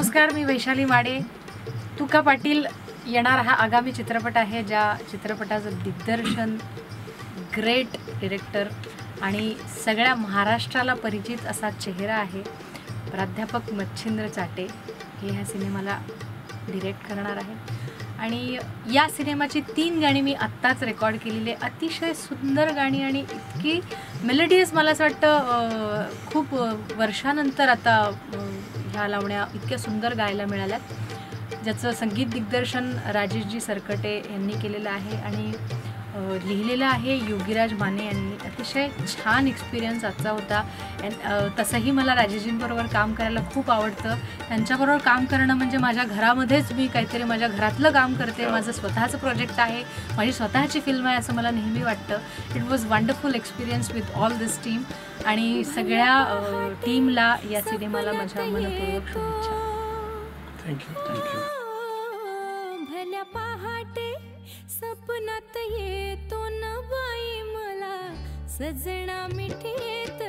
नमस्कार, मी वैशाली माडे. तुका पाटील येणार हा आगामी चित्रपट आहे, ज्या चित्रपटाचं दिग्दर्शन ग्रेट डिरेक्टर आणि सगळ्या महाराष्ट्राला परिचित असा चेहरा आहे प्राध्यापक मच्छिंद्र चाटे. हे ह्या सिनेमाला डिरेक्ट करणार आहे आणि या सिनेमाची 3 गाणी मी आत्ताच रेकॉर्ड केलेली आहे. अतिशय सुंदर गाणी आणि इतकी मेलोडियस. मला असं वाटतं खूप वर्षानंतर आता ह्या लावण्या इतक्या सुंदर गायला मिळाल्यात, ज्याचं संगीत दिग्दर्शन राजेशजी सरकटे यांनी केलेलं आहे आणि लिहिलेलं आहे योगीराज माने यांनी. अतिशय छान एक्सपिरियन्स आजचा होता. तसंही मला राजेशजींबरोबर काम करायला खूप आवडतं. त्यांच्याबरोबर काम करणं म्हणजे माझ्या घरामध्येच मी काहीतरी माझ्या घरातलं काम करते. माझं स्वतःचं प्रोजेक्ट आहे, माझी स्वतःची फिल्म आहे असं मला नेहमी वाटतं. It was wonderful experience with all this team आणि सगळ्या टीमला या सिनेमाला माझ्या मनपूर्वक शुभेच्छा. थँक्यू. भल्या पहाटे सपनात येतो न बाई मला, सजना मिठीत